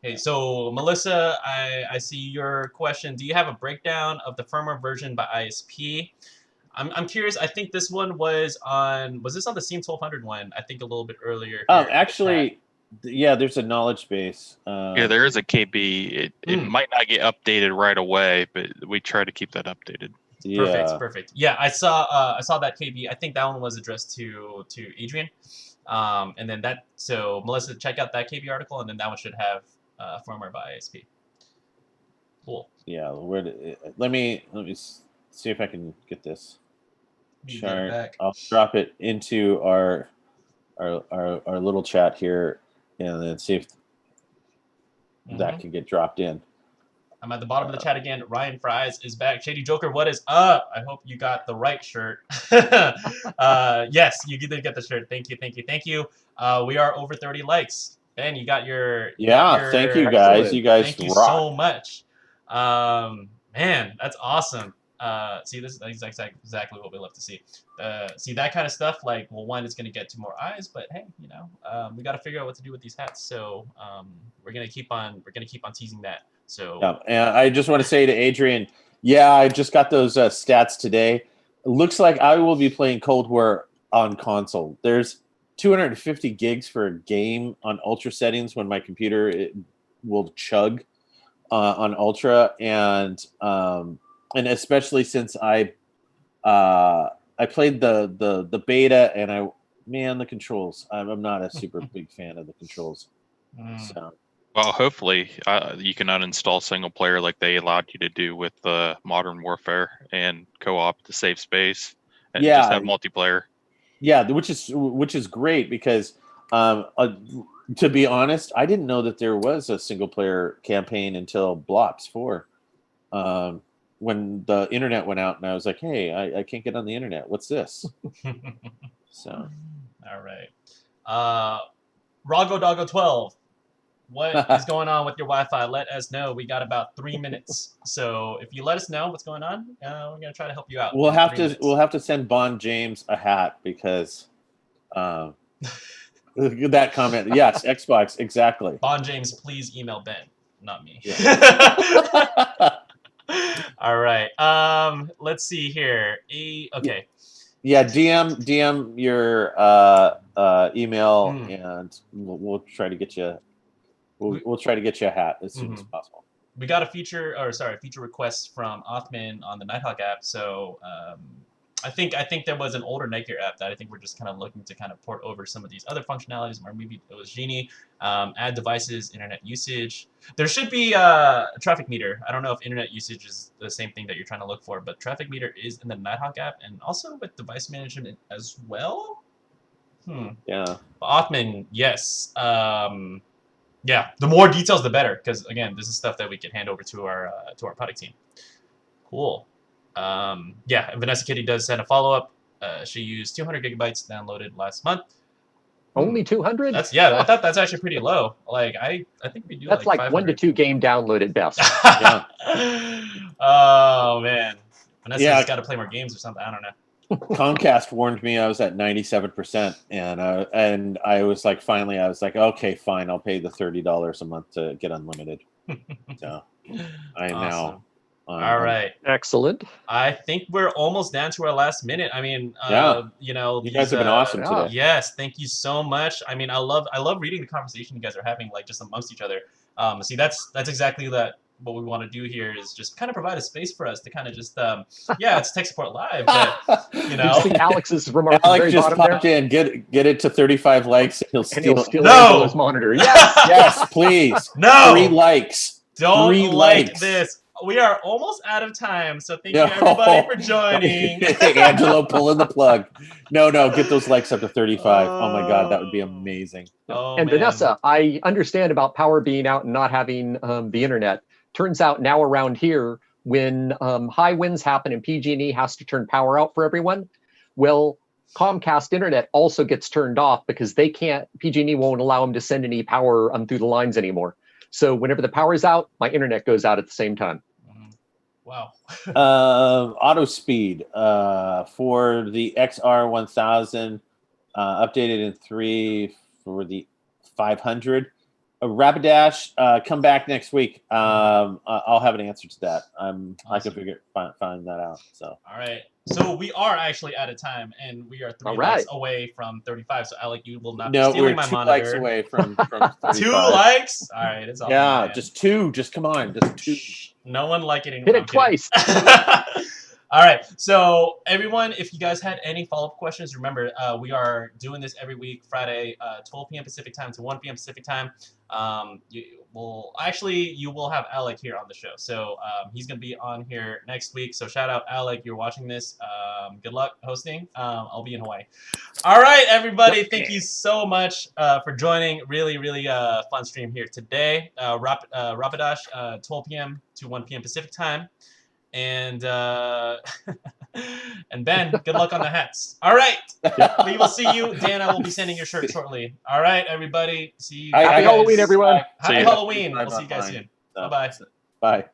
Hey, so Melissa, I see your question. Do you have a breakdown of the firmware version by ISP? I'm curious. I think this one was this on the Scene 1200 one? I think a little bit earlier. Actually, yeah, there's a knowledge base. Yeah, there is a KB. It might not get updated right away, but we try to keep that updated. Yeah. Perfect. Yeah, I saw that KB. I think that one was addressed to Adrian. And then so Melissa, check out that KB article, and then that one should have firmware by ISP. Cool. Yeah, let me see if I can get this chart. I'll drop it into our little chat here, and then see if that can get dropped in. I'm at the bottom of the chat again. Ryan Fries is back. Shady Joker, what is up? I hope you got the right shirt. Yes, you did get the shirt. Thank you. We are over 30 likes. Ben, you got your... Thank you, guys. Excellent. You guys Thank you rock. so much. Man, that's awesome. See, this is exactly what we love to see. See that kind of stuff. Like, well, one, it's gonna get to more eyes, but hey, we got to figure out what to do with these hats. So we're gonna keep on teasing that. So yeah, and I just want to say to Adrian, I just got those stats today. It looks like I will be playing Cold War on console. There's 250 gigs for a game on ultra settings when my computer will chug on ultra, and especially since I played the beta, and the controls. I'm not a super big fan of the controls. So. Well, hopefully you can uninstall single player like they allowed you to do with Modern Warfare and co-op to save space and just have multiplayer. Yeah, which is great because to be honest, I didn't know that there was a single player campaign until Blops 4. When the internet went out, and I was like, hey, I can't get on the internet. What's this? So. All right. Rago Doggo 12. What is going on with your Wi-Fi? Let us know. We got about 3 minutes. So if you let us know what's going on, we're gonna try to help you out. We'll have to send Bond James a hat because that comment. Yes, Xbox, exactly. Bond James, please email Ben, not me. Yeah. All right. Let's see here. Okay. Yeah, DM your email, and we'll try to get you. We'll try to get you a hat as soon as possible. We got a feature request from Othman on the Nighthawk app. So I think there was an older Netgear app that I think we're just kind of looking to kind of port over some of these other functionalities, or maybe it was Genie, add devices, internet usage. There should be a traffic meter. I don't know if internet usage is the same thing that you're trying to look for, but traffic meter is in the Nighthawk app and also with device management as well. Yeah. Othman, yes. Yeah, the more details, the better, because again, this is stuff that we can hand over to our product team. Cool. Yeah, Vanessa Kitty does send a follow-up. She used 200 gigabytes downloaded last month. Only 200? That's I thought that's actually pretty low. Like I think we do that's like 1 to 2 game download at best. Yeah. Oh man, Vanessa's Yeah. got to play more games or something. I don't know. Comcast warned me I was at 97%, and I was like, finally, I was like, okay, fine, I'll pay the $30 a month to get unlimited. So I am now. All right. Excellent. I think we're almost down to our last minute. I mean, Yeah. you know, You guys have been awesome yeah. today. Yes, thank you so much. I mean, I love reading the conversation you guys are having, like just amongst each other. See, that's exactly what we want to do here is just kind of provide a space for us to kind of just yeah, it's Tech Support Live, but you know, You see Alex's remark at the Alex very just bottom popped there? in, get it to 35 likes, and he'll steal. No! Angela's monitor. Yes! Yes, please. No! 3 likes. Don't 3 like likes. this. We are almost out of time, so thank you everybody for joining. Angelo pulling the plug. No, get those likes up to 35. Oh my God, that would be amazing. Oh, And man. Vanessa, I understand about power being out and not having the internet. Turns out now around here, when high winds happen and PG&E has to turn power out for everyone, well, Comcast internet also gets turned off because they can't, PG&E won't allow them to send any power through the lines anymore. So whenever the power is out, my internet goes out at the same time. Wow. Auto speed for the XR1000 updated in 3 for the 500. Rapidash, come back next week. I'll have an answer to that. Awesome. I can find that out. So all right. So we are actually out of time, and we are 3 likes away from 35. So Alec, you will not be stealing my monitor. No, we're 2 likes away from 35. 2 likes? All right, it's all yeah, just 2. Just come on, just 2. No one liking it. Hit it twice. All right. So everyone, if you guys had any follow-up questions, remember we are doing this every week, Friday, 12 p.m. Pacific time to 1 p.m. Pacific time. You will have Alec here on the show. So he's going to be on here next week. So shout out Alec, you're watching this. Good luck hosting. I'll be in Hawaii. All right, everybody. Thank you so much for joining. Really, really fun stream here today. Rapidash, 12 p.m. to 1 p.m. Pacific time. And and Ben, good luck on the hats. All right. We will see you. Dan, I will be sending your shirt shortly. All right, everybody. See you. Happy Halloween, everyone. Happy Halloween. We'll see you guys soon. Bye-bye. Bye.